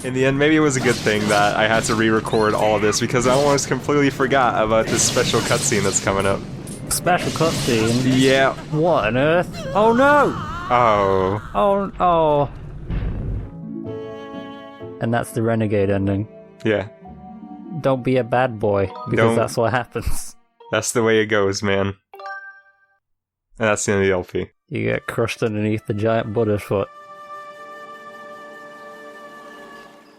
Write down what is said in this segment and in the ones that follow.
In the end, maybe it was a good thing that I had to re-record all of this because I almost completely forgot about this special cutscene that's coming up. Special cutscene? Yeah. What on earth? Oh no! Oh. Oh. And that's the Renegade ending. Yeah. Don't be a bad boy, because that's what happens. That's the way it goes, man. And that's the end of the LP. You get crushed underneath the giant Buddha's foot.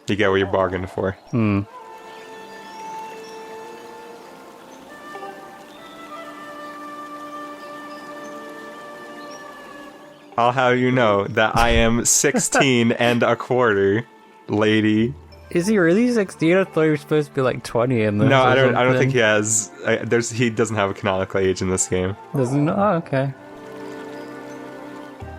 You get what you're bargaining for. I'll have you know that I am 16 and a quarter, lady. Is he really 16? I thought he was supposed to be like 20 in this. No, I don't think he has. He doesn't have a canonical age in this game. Doesn't? Oh, okay.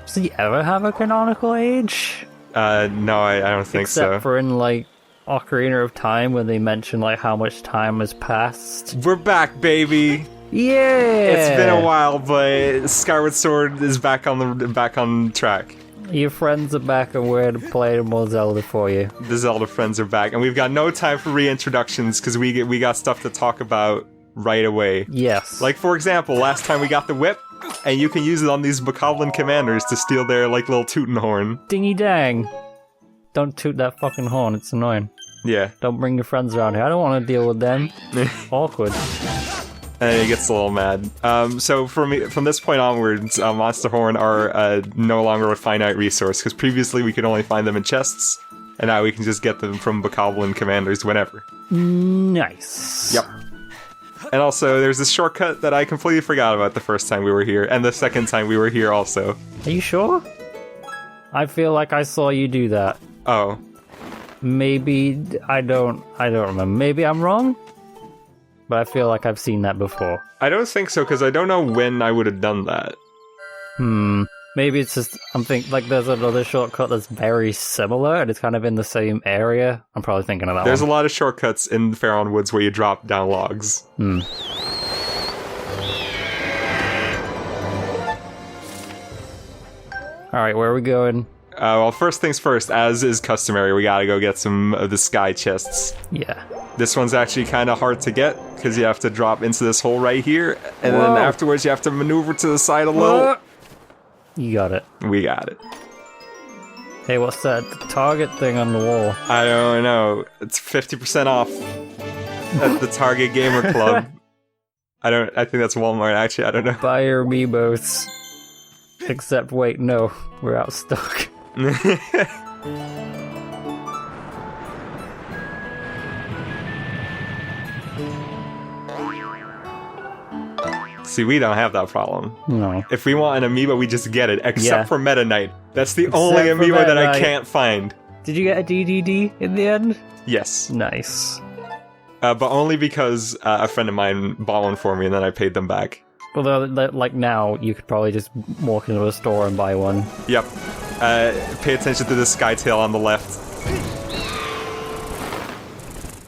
Does he ever have a canonical age? No, I don't think so. Except for in, like, Ocarina of Time, when they mention, like, how much time has passed. We're back, baby! Yeah! It's been a while, but Skyward Sword is back on track. Your friends are back and we're playing more Zelda for you. The Zelda friends are back, and we've got no time for reintroductions, because we got stuff to talk about right away. Yes. Like, for example, last time we got the whip, and you can use it on these Bokoblin commanders to steal their, like, little tootin' horn. Dingy dang. Don't toot that fucking horn, it's annoying. Yeah. Don't bring your friends around here, I don't want to deal with them. Awkward. And he gets a little mad. So from this point onwards, Monster Horn are no longer a finite resource, because previously we could only find them in chests, and now we can just get them from Bokoblin commanders whenever. Nice. Yep. And also, there's this shortcut that I completely forgot about the first time we were here, and the second time we were here also. Are you sure? I feel like I saw you do that. Oh. Maybe, I don't remember. Maybe I'm wrong? But I feel like I've seen that before. I don't think so, because I don't know when I would have done that. Maybe it's just, I'm thinking, like, there's another shortcut that's very similar, and it's kind of in the same area. I'm probably thinking of that There's one. a lot of shortcuts in Faron Woods where you drop down logs. Alright, where are we going? Well, first things first, as is customary, we gotta go get some of the sky chests. Yeah. This one's actually kind of hard to get, because you have to drop into this hole right here, and Whoa. then afterwards you have to maneuver to the side a little. You got it. We got it. Hey, what's that target thing on the wall? I don't know. It's 50% off at the Target Gamer Club. I think that's Walmart, actually. I don't know. Buy your amiibos. Except, wait, no. We're out of stock. See, we don't have that problem. No. If we want an amiibo, we just get it, except for Meta Knight. That's the only Except for amiibo Meta that I Knight. can't find. Did you get a DDD in the end? Yes. Nice. But only because a friend of mine bought one for me, and then I paid them back. Although, like now, you could probably just walk into a store and buy one. Yep. Pay attention to the Skytail on the left.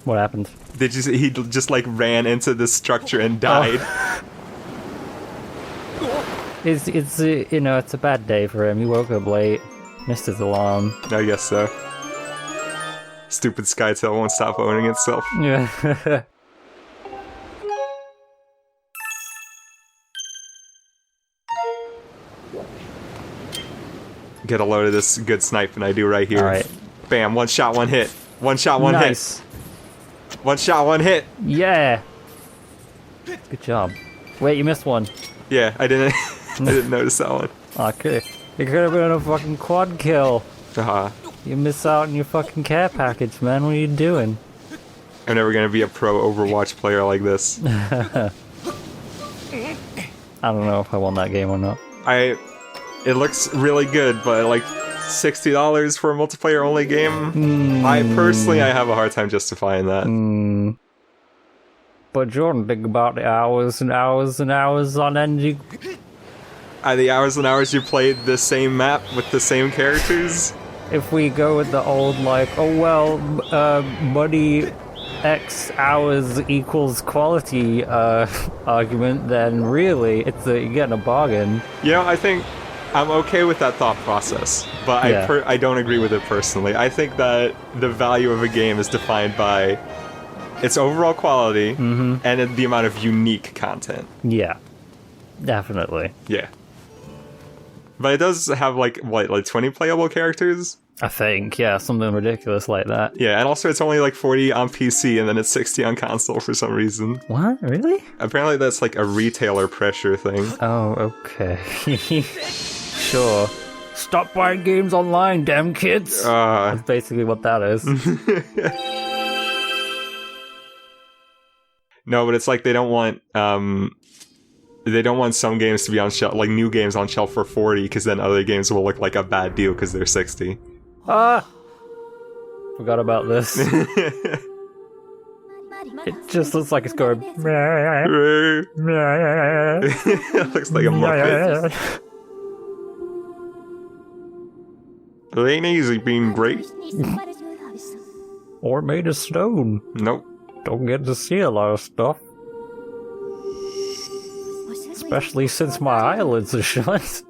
What happened? He just like ran into this structure and died. It's you know, it's a bad day for him. He woke up late, missed his alarm. I guess so. Stupid Skytail won't stop owning itself. Yeah. Get a load of this good sniping I do right here. Alright. Bam, one shot, one hit. One shot, one Nice. hit. One shot, one hit. Yeah. Good job. Wait, you missed one. Yeah, I didn't notice that one. Okay. It could have been a fucking quad kill. Uh-huh. You miss out on your fucking care package, man. What are you doing? I'm never gonna be a pro Overwatch player like this. I don't know if I won that game or not. It looks really good, but like $60 for a multiplayer only game? I have a hard time justifying that. But Jordan, think about the hours and hours and hours on end you... The hours and hours you played the same map with the same characters? If we go with the old, like, oh well, money X hours equals quality argument, then really, you're getting a bargain. You know, I think I'm okay with that thought process, but I don't agree with it personally. I think that the value of a game is defined by its overall quality and the amount of unique content. Yeah, definitely. Yeah. But it does have, like 20 playable characters? I think, yeah, something ridiculous like that. Yeah, and also it's only like 40 on PC and then it's 60 on console for some reason. What? Really? Apparently that's like a retailer pressure thing. Oh, okay. Sure. Stop buying games online, damn kids! That's basically what that is. No, but it's like they don't want some games to be on shelf, like new games on shelf for 40, because then other games will look like a bad deal because they're 60. Forgot about this. It just looks like it's going. It looks like a Muppet. It ain't easy being great. Or made of stone. Nope. Don't get to see a lot of stuff. Especially since my eyelids are shut.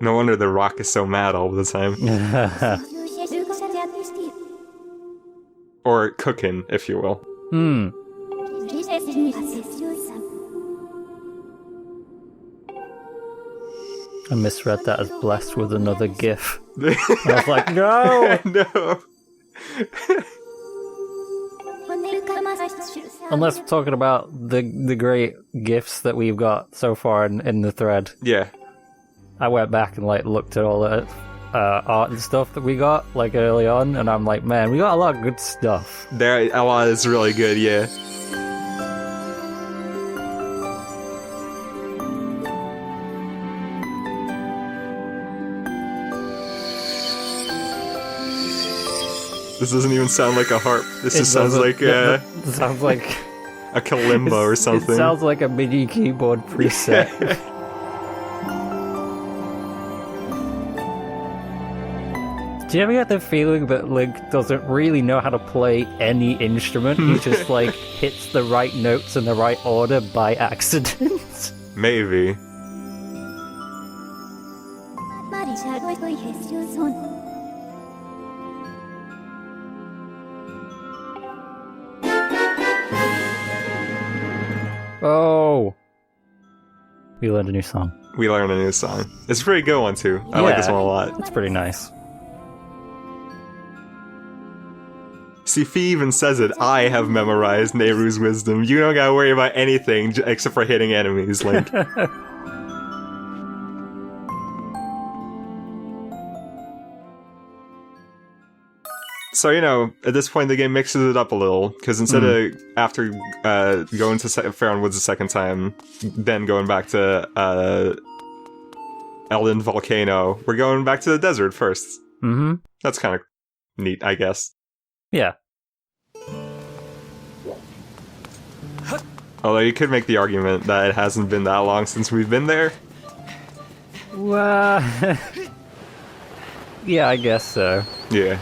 No wonder The Rock is so mad all the time. Or cooking, if you will. I misread that as blessed with another gif. I was like, no! No! Unless we're talking about the great gifs that we've got so far in the thread. Yeah. I went back and looked at all the art and stuff that we got early on, and I'm like, man, we got a lot of good stuff. A lot is really good, yeah. This doesn't even sound like a harp. This just sounds like it sounds like a kalimba or something. It sounds like a MIDI keyboard preset. Do you ever get the feeling that Link doesn't really know how to play any instrument? He just hits the right notes in the right order by accident? Maybe. Oh! We learned a new song. We learned a new song. It's a pretty good one, too. I like this one a lot. It's pretty nice. See, Fee even says it. I have memorized Nehru's wisdom. You don't gotta worry about anything except for hitting enemies, Link. So, at this point the game mixes it up a little, because instead of after going to Faron Woods a second time, then going back to Elden Volcano, we're going back to the desert first. Mm-hmm. That's kind of neat, I guess. Yeah. Although you could make the argument that it hasn't been that long since we've been there. Well, yeah, I guess so. Yeah.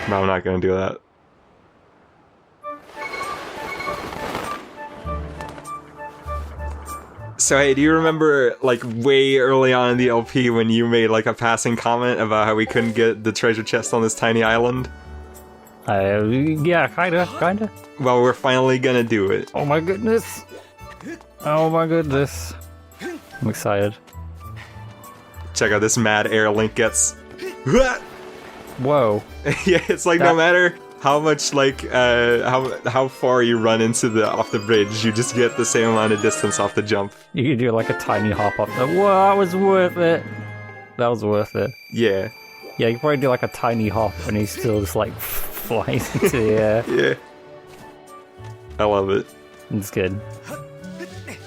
But I'm not gonna do that. So hey, do you remember, way early on in the LP when you made, a passing comment about how we couldn't get the treasure chest on this tiny island? Yeah, kinda. Well, we're finally gonna do it. Oh my goodness! Oh my goodness! I'm excited. Check out this mad air Link gets. Whoa. Yeah, it's no matter how much, how far you run off the bridge, you just get the same amount of distance off the jump. You can do a tiny hop up there. Whoa, that was worth it. That was worth it. Yeah. Yeah, you can probably do a tiny hop and he's still just flies into the air. Yeah. I love it. It's good.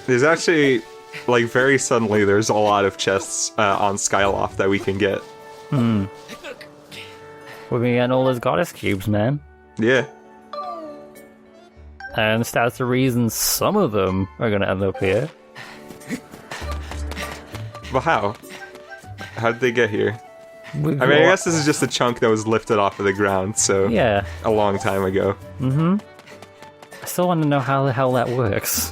There's actually, very suddenly, there's a lot of chests on Skyloft that we can get. We're gonna get all those goddess cubes, man. Yeah. And that's the reason some of them are gonna end up here. Well, how? How did they get here? I guess this is just a chunk that was lifted off of the ground, so... Yeah. A long time ago. Mm-hmm. I still want to know how the hell that works.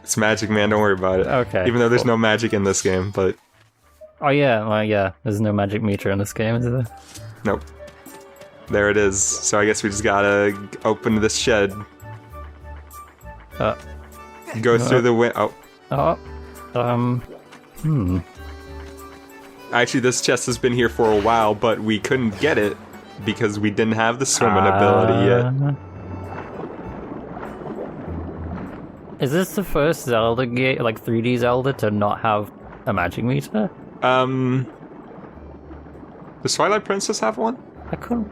It's magic, man. Don't worry about it. Okay, Even though there's cool. no magic in this game, but Oh yeah, well yeah, there's no magic meter in this game, is there? nope. There it is. So I guess we just gotta open this shed. Go through the window. Actually, this chest has been here for a while, but we couldn't get it because we didn't have the swimming ability yet. Is this the first Zelda game, like 3D Zelda, to not have a magic meter? Does Twilight Princess have one? I can't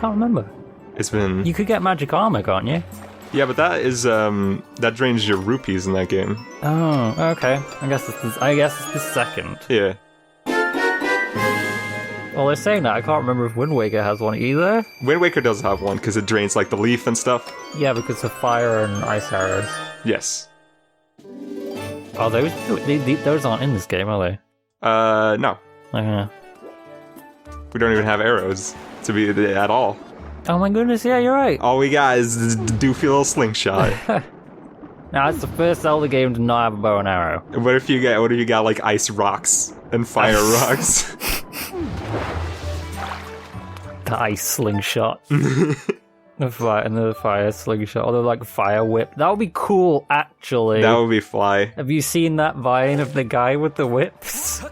remember. It's been... You could get magic armor, can't you? Yeah, but that is, that drains your rupees in that game. Oh, okay. I guess it's the second. Yeah. Well, they're saying that. I can't remember if Wind Waker has one either. Wind Waker does have one, because it drains, like, the leaf and stuff. Yeah, because of fire and ice arrows. Yes. Oh, those aren't in this game, are they? No. Okay. We don't even have arrows to be at all. Oh my goodness, yeah, you're right. All we got is the doofy little slingshot. Now, it's the first Zelda game to not have a bow and arrow. What if you got, like, ice rocks and fire rocks? The ice slingshot. The fire slingshot, or the like fire whip. That would be cool, actually. That would be fly. Have you seen that vine of the guy with the whips?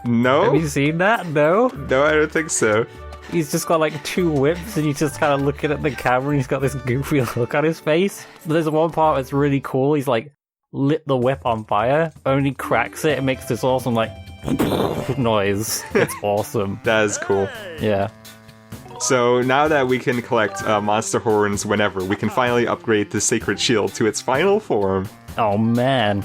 No? Have you seen that? No? No, I don't think so. He's just got like 2 whips and he's just kind of looking at the camera and he's got this goofy look on his face. But there's one part that's really cool. He's like lit the whip on fire, only cracks it and makes this awesome like noise. It's awesome. That is cool. Yeah. So now that we can collect monster horns whenever, we can finally upgrade the Sacred Shield to its final form. Oh man.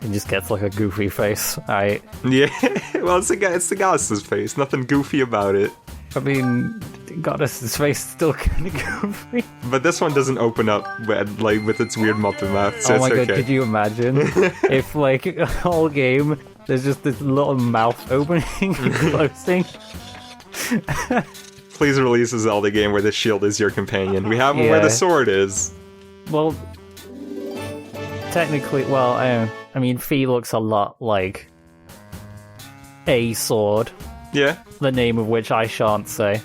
He just gets like a goofy face. Alright. Yeah, well, it's the goddess's face. Nothing goofy about it. I mean, Goddess's face is still kind of goofy. But this one doesn't open up with its weird muppet mouth, so Oh it's my god, okay. could you imagine if like a whole game there's just this little mouth opening and closing? Please release a Zelda game where the shield is your companion. We have one where the sword is. Well, technically, I mean, Fee looks a lot like a sword, Yeah, the name of which I shan't say.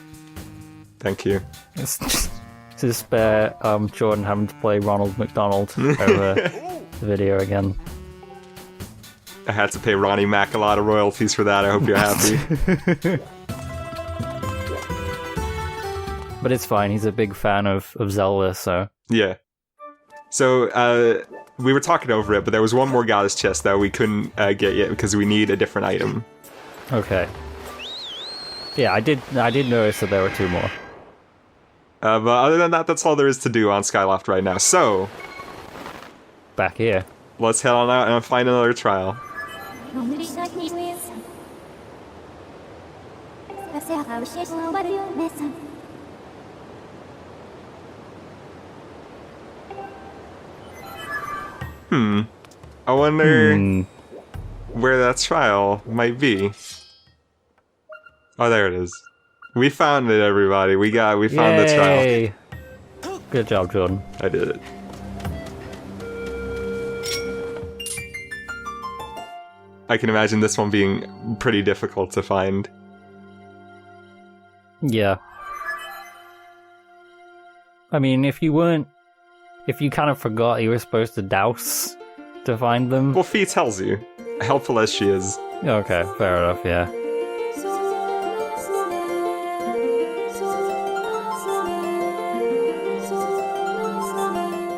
thank you. It's just to spare Jordan having to play Ronald McDonald over the video again. I had to pay Ronnie Mac a lot of royalties for that. I hope you're happy. But it's fine, he's a big fan of Zelda, so... Yeah. So, we were talking over it, but there was one more goddess chest that we couldn't get yet because we need a different item. Okay. Yeah, I did notice that there were 2 more. But other than that, that's all there is to do on Skyloft right now. So, Back here. let's head on out and find another trial. I wonder where that trial might be. Oh, there it is. We found it, everybody. We found the trial. Yay! Good job, Jordan. I did it. I can imagine this one being pretty difficult to find. Yeah. I mean, if you kind of forgot you were supposed to douse to find them. Well, Fee tells you, helpful as she is. Okay, fair enough, yeah.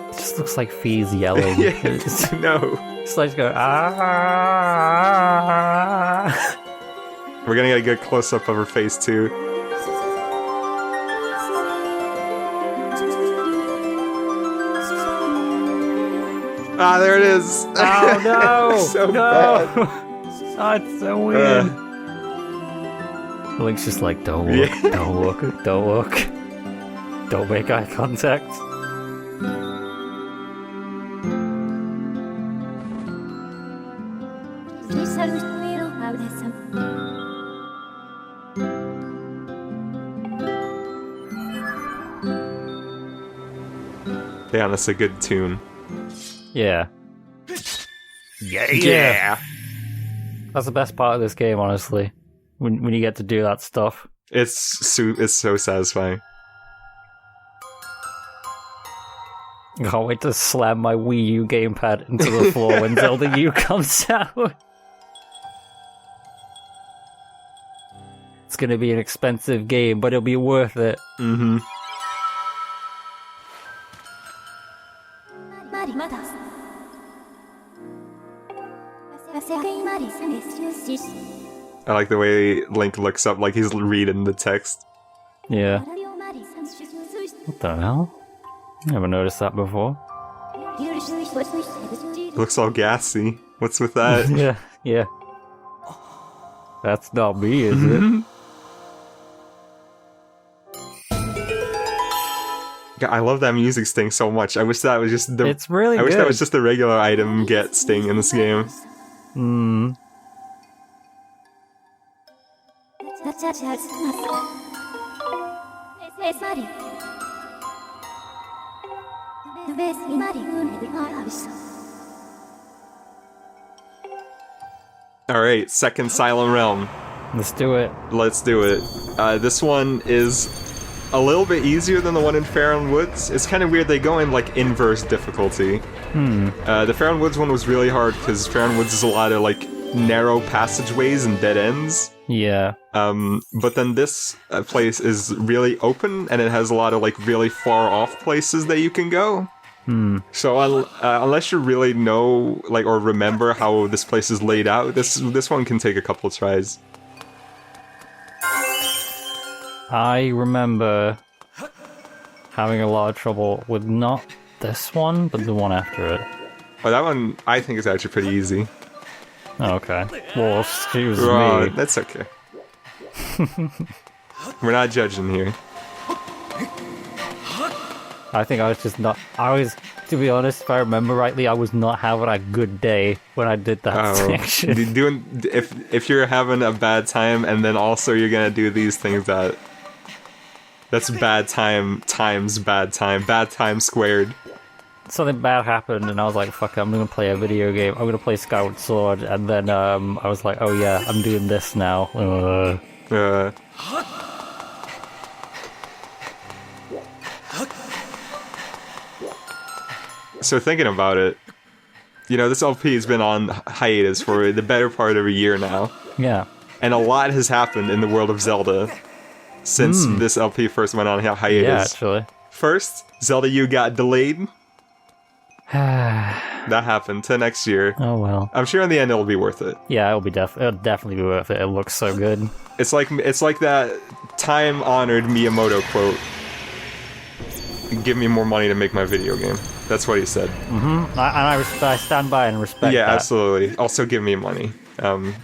It just looks like Fee's yelling. Yes, no. It's like go ah. We're gonna get a good close-up of her face, too. Ah, there it is. Oh no! So no! bad. Oh, it's so weird. Link's just like, don't look, Yeah. don't look, don't look. Don't make eye contact. Damn, that's a good tune. Yeah. Yeah. That's the best part of this game, honestly. When you get to do that stuff. It's so satisfying. I can't wait to slam my Wii U gamepad into the floor when Zelda U comes out. It's gonna be an expensive game, but it'll be worth it. Mm-hmm. I like the way Link looks up like he's reading the text. Yeah. What the hell? Never noticed that before. Looks all gassy. What's with that? Yeah. That's not me, is it? God, I love that music sting so much. I wish that was just the. It's really I wish good. that was just the regular item get sting in this game. Hmm. Alright, second Silent Realm. Let's do it. Let's do it. This one is a little bit easier than the one in Farron Woods. It's kind of weird, they go in like inverse difficulty. The Farron Woods one was really hard because Farron Woods is a lot of like narrow passageways and dead ends. Yeah. But then this place is really open and it has a lot of like really far off places that you can go. So unless you really know like or remember how this place is laid out, this one can take a couple tries. I remember having a lot of trouble with not this one, but the one after it. Oh, that one I think is actually pretty easy. Oh, okay. Well, excuse Oh, me. that's okay. We're not judging here. I think I was just not... to be honest, if I remember rightly, I was not having a good day when I did that section. If you're having a bad time and then also you're gonna do these things that's bad time times bad time squared. Something bad happened and I was like, fuck it, I'm gonna play a video game. I'm gonna play Skyward Sword, and then I was like, oh yeah, I'm doing this now. So thinking about it, you know, this LP has been on hiatus for the better part of a year now. Yeah. And a lot has happened in the world of Zelda since this LP first went on hiatus. Yeah, actually. First, Zelda U got delayed. That happened to next year. Oh well. I'm sure in the end it'll be worth it. Yeah, it'll definitely be worth it. It looks so good. It's like that time-honored Miyamoto quote. Give me more money to make my video game. That's what he said. Mm-hmm. I stand by and respect that. Yeah, absolutely. Also give me money.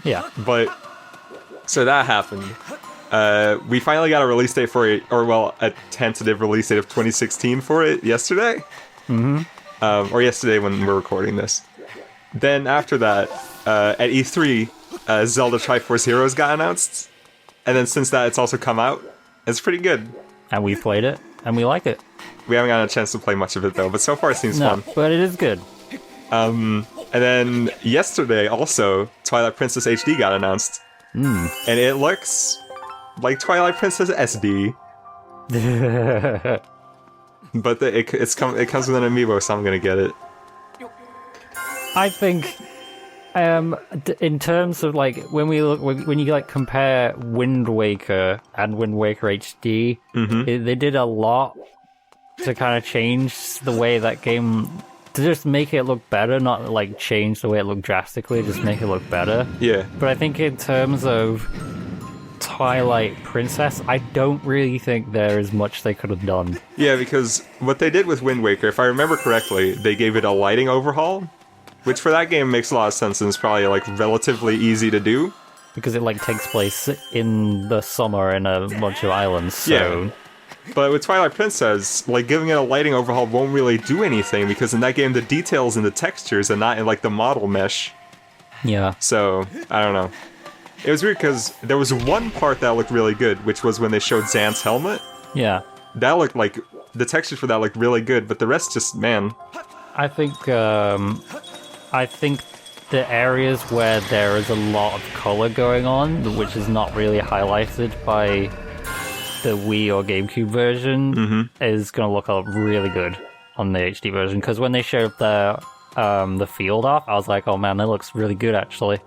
Yeah. But, so that happened. We finally got a release date for it, a tentative release date of 2016 for it yesterday. Or yesterday when we're recording this. Then after that, at E3, Zelda Triforce Heroes got announced. And then since that, it's also come out. It's pretty good. And we played it, and we like it. We haven't gotten a chance to play much of it though, but so far it seems fun. But it is good. And then yesterday also, Twilight Princess HD got announced. And it looks like Twilight Princess SD. But it comes with an amiibo, so I'm gonna get it. I think, in terms of like when you like compare Wind Waker and Wind Waker HD, they did a lot to kind of change the way that game, to just make it look better, not like change the way it looked drastically, just make it look better. Yeah. But I think in terms of Twilight Princess, I don't really think there is much they could have done. Yeah, because what they did with Wind Waker, if I remember correctly, they gave it a lighting overhaul, which for that game makes a lot of sense and is probably like relatively easy to do. Because it like takes place in the summer in a bunch of islands, so... Yeah. But with Twilight Princess, like giving it a lighting overhaul won't really do anything because in that game the details and the textures are not in like the model mesh. Yeah. So, I don't know. It was weird because there was one part that looked really good, which was when they showed Xan's helmet. Yeah. That looked like, the textures for that looked really good, but the rest just, man, I think the areas where there is a lot of color going on, which is not really highlighted by the Wii or GameCube version, is going to look really good on the HD version. Because when they showed the field off, I was like, oh man, that looks really good actually.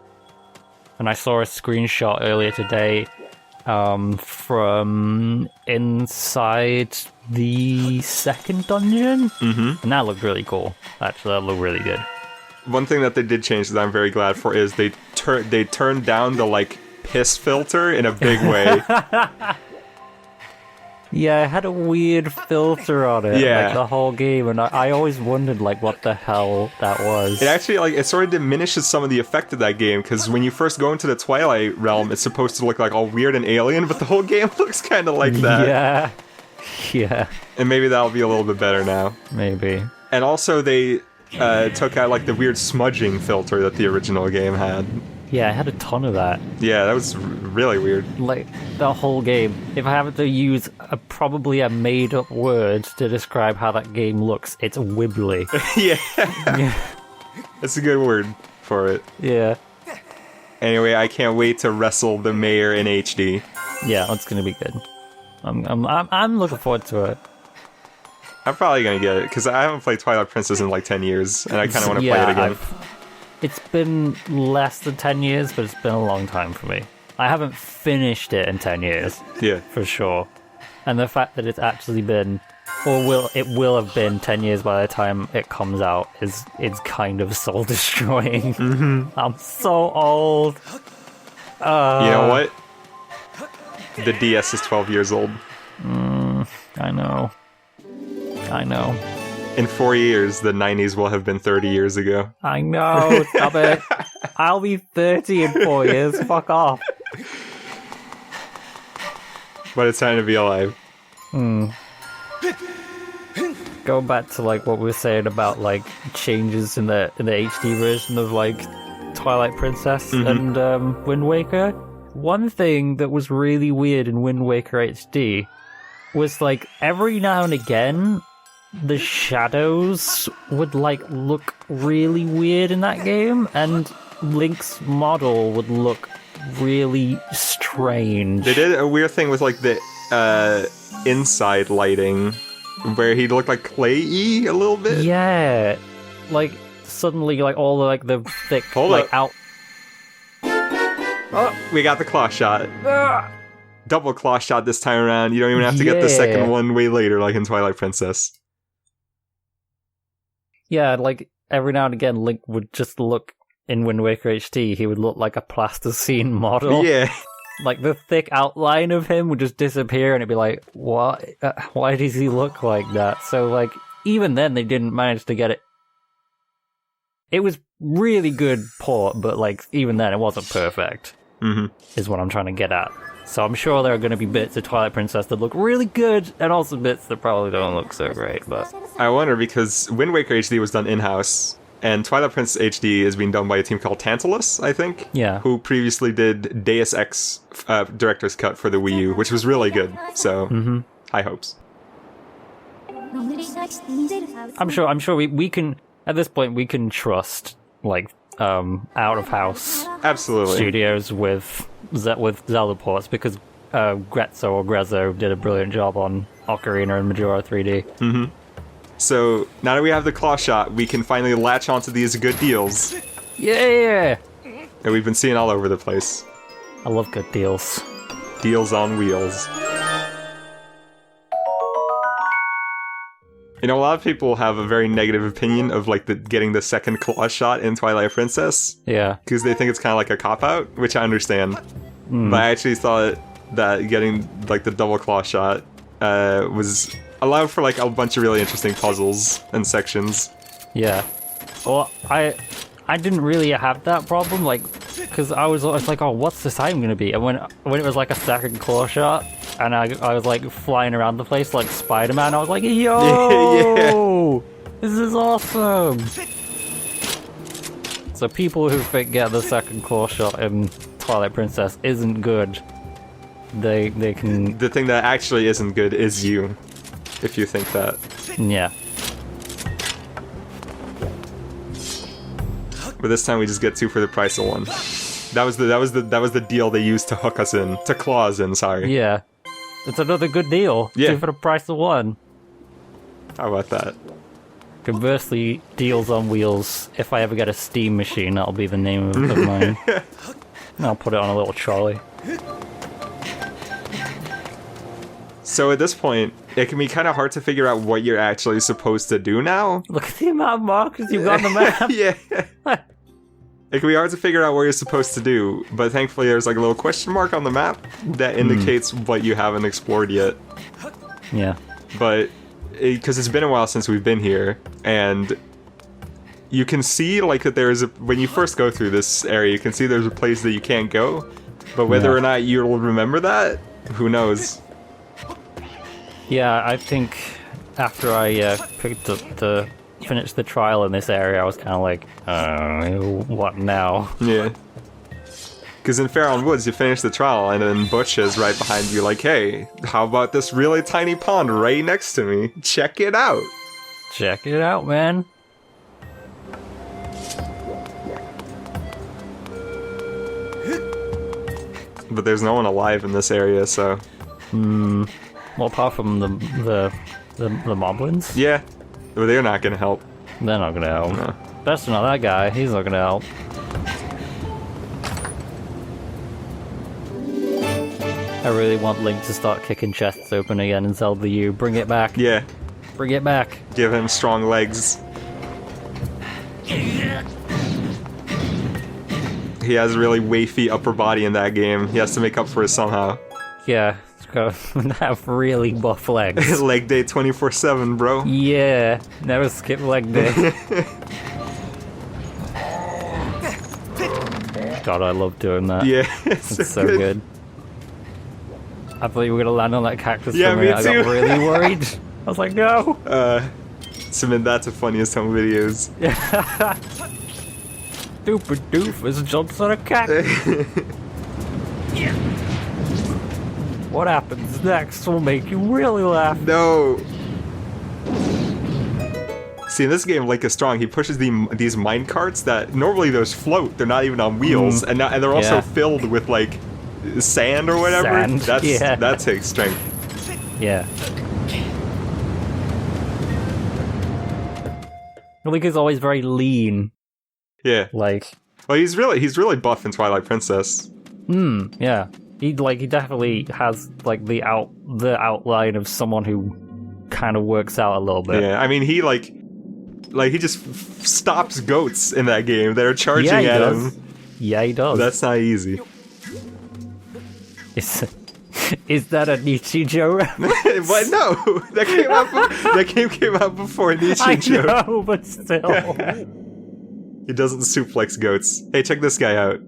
And I saw a screenshot earlier today from inside the second dungeon, and that looked really cool. Actually, that looked really good. One thing that they did change that I'm very glad for is they turned down the like piss filter in a big way. Yeah, it had a weird filter on it, Yeah. like the whole game, and I always wondered like what the hell that was. It actually it sort of diminishes some of the effect of that game, because when you first go into the Twilight realm, it's supposed to look like all weird and alien, but the whole game looks kind of like that. Yeah. And maybe that'll be a little bit better now. Maybe. And also they took out like the weird smudging filter that the original game had. Yeah, I had a ton of that. Yeah, that was really weird. Like, the whole game. If I have to use probably a made-up word to describe how that game looks, it's wibbly. Yeah. That's a good word for it. Yeah. Anyway, I can't wait to wrestle the mayor in HD. Yeah, that's gonna be good. I'm looking forward to it. I'm probably gonna get it, because I haven't played Twilight Princess in like 10 years, and I kind of want to play it again. It's been less than 10 years, but it's been a long time for me. I haven't finished it in 10 years. Yeah. For sure. And the fact that it's actually been, or it will have been 10 years by the time it comes out is kind of soul destroying. I'm so old. You know what? The DS is 12 years old. I know. In 4 years, the 90s will have been 30 years ago. I know, stop it. I'll be 30 in 4 years, fuck off. But it's time to be alive. Going back to like what we were saying about like changes in the HD version of like Twilight Princess and Wind Waker. One thing that was really weird in Wind Waker HD was like every now and again the shadows would like look really weird in that game, and Link's model would look really strange. They did a weird thing with like the inside lighting, where he looked like clay-y a little bit. Yeah, like suddenly like all the like the thick Hold like up. out. Oh, we got the claw shot. Double claw shot this time around. You don't even have to get the second one way later, like in Twilight Princess. Yeah, like every now and again, Link would just look in Wind Waker HD. He would look like a plasticine model. Yeah. Like the thick outline of him would just disappear, and it'd be like, what? Why does he look like that? So, like, even then, they didn't manage to get it. It was really good port, but like even then, it wasn't perfect. Is what I'm trying to get at. So I'm sure there are going to be bits of Twilight Princess that look really good, and also bits that probably don't look so great. But I wonder, because Wind Waker HD was done in-house, and Twilight Princess HD is being done by a team called Tantalus, I think. Yeah. Who previously did Deus Ex Director's Cut for the Wii U, which was really good. So, high hopes. I'm sure we can, at this point, we can trust, like, out-of-house Absolutely. studios with Zelda ports, because Grezzo did a brilliant job on Ocarina and Majora 3D. So, now that we have the claw shot, we can finally latch onto these good deals Yeah! that we've been seeing all over the place. I love good deals. Deals on wheels. You know, a lot of people have a very negative opinion of like getting the second claw shot in Twilight Princess. Yeah. Because they think it's kind of like a cop-out, which I understand. But I actually thought that getting like the double claw shot was allowed for like a bunch of really interesting puzzles and sections. Yeah. Well, I didn't really have that problem, like, because I was like, oh, what's this item gonna be? And when it was like a second claw shot, and I was like flying around the place like Spider-Man, I was like, yo, this is awesome. So people who think the second claw shot in Twilight Princess isn't good, they can. The thing that actually isn't good is you, if you think that. Yeah. But this time we just get 2 for the price of 1. That was the deal they used to hook us in, to claw us in. Sorry. Yeah, it's another good deal. Yeah. 2 for the price of 1. How about that? Conversely, deals on wheels. If I ever get a steam machine, that'll be the name of mine. And I'll put it on a little trolley. So at this point, it can be kind of hard to figure out what you're actually supposed to do now. Look at the amount of markers you've got on the map. Yeah. It can be hard to figure out what you're supposed to do, but thankfully there's like a little question mark on the map that indicates what you haven't explored yet. Yeah. But because it's been a while since we've been here, and you can see like that there's when you first go through this area, you can see there's a place that you can't go, but whether or not you'll remember that, who knows? Yeah, I think after I picked up finished the trial in this area, I was kind of like, what now? Yeah. Because in Farron Woods, you finish the trial, and then Butch is right behind you like, hey, how about this really tiny pond right next to me? Check it out! Check it out, man. But there's no one alive in this area, so... Well, apart from the moblins? Yeah. Well, they're not gonna help. They're not gonna help. No. Especially not that guy, he's not gonna help. I really want Link to start kicking chests open again in Zelda U. Bring it back. Yeah. Bring it back. Give him strong legs. He has a really wafy upper body in that game. He has to make up for it somehow. Yeah, it's gotta have really buff legs. Leg day 24/7, bro. Yeah, never skip leg day. God, I love doing that. Yeah, It's so good. I thought you were gonna land on that cactus Yeah, for me I too. got really worried. I was like, no! Submit that to Funniest Home Videos. Stupid doofus jumps on a cactus. What happens next will make you really laugh. No! See, in this game, Link is strong. He pushes these mine carts that normally those float. They're not even on wheels, and they're also filled with like sand or whatever. Sand, That takes strength. Yeah. Link is always very lean. Yeah. Like, Well, he's really buff in Twilight Princess. yeah. He definitely has like the outline of someone who kind of works out a little bit. Yeah, I mean he he just stops goats in that game that are charging Yeah, he at does. him. Yeah, he does. That's not easy. Is that a Nichijou? What? No, that game came out before Nietzsche I joke. know, but still. He doesn't suplex goats. Hey, check this guy out.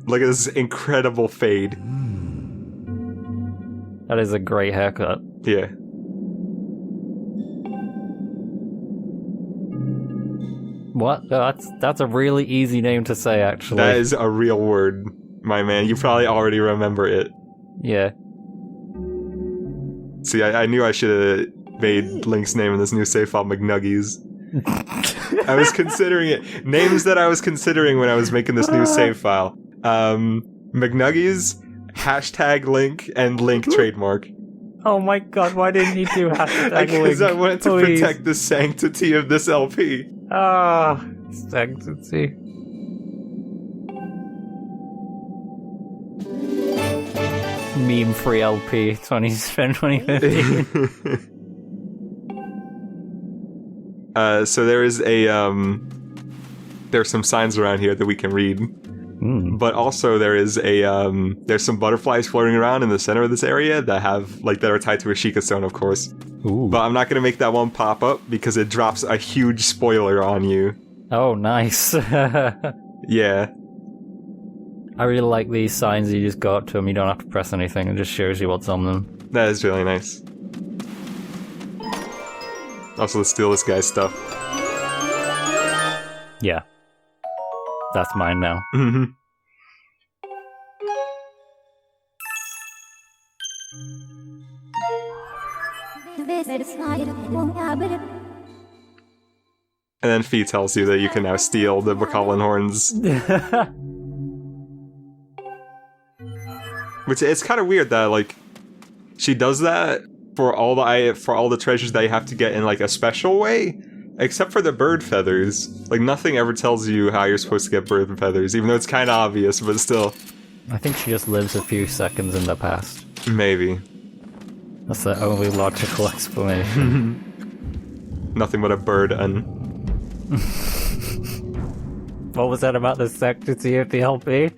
Look at this incredible fade. That is a great haircut. Yeah. What? That's a really easy name to say, actually. That is a real word, my man. You probably already remember it. Yeah. See, I knew I should have made Link's name in this new save file McNuggies. I was considering it. Names that I was considering when I was making this new save file. McNuggies, hashtag Link, and Link trademark. Oh my god, why didn't you do hashtag Because Link? I wanted to Please. protect the sanctity of this LP. Ah, sanctity. Meme-free LP 2015. So there is there's some signs around here that we can read. But also there's some butterflies floating around in the center of this area that are tied to a Sheikah stone, of course. Ooh. But I'm not gonna make that one pop up because it drops a huge spoiler on you. Oh, nice. Yeah. I really like these signs. You just go up to them, you don't have to press anything, it just shows you what's on them. That is really nice. Also, let's steal this guy's stuff. Yeah. That's mine now. Mm-hmm. And then Fee tells you that you can now steal the Bokoblin horns. Which, it's kind of weird that, like, she does that for all the treasures that you have to get in, like, a special way, except for the bird feathers. Like, nothing ever tells you how you're supposed to get bird feathers, even though it's kind of obvious, but still. I think she just lives a few seconds in the past. Maybe. That's the only logical explanation. Nothing but a bird What was that about the sector TFLP?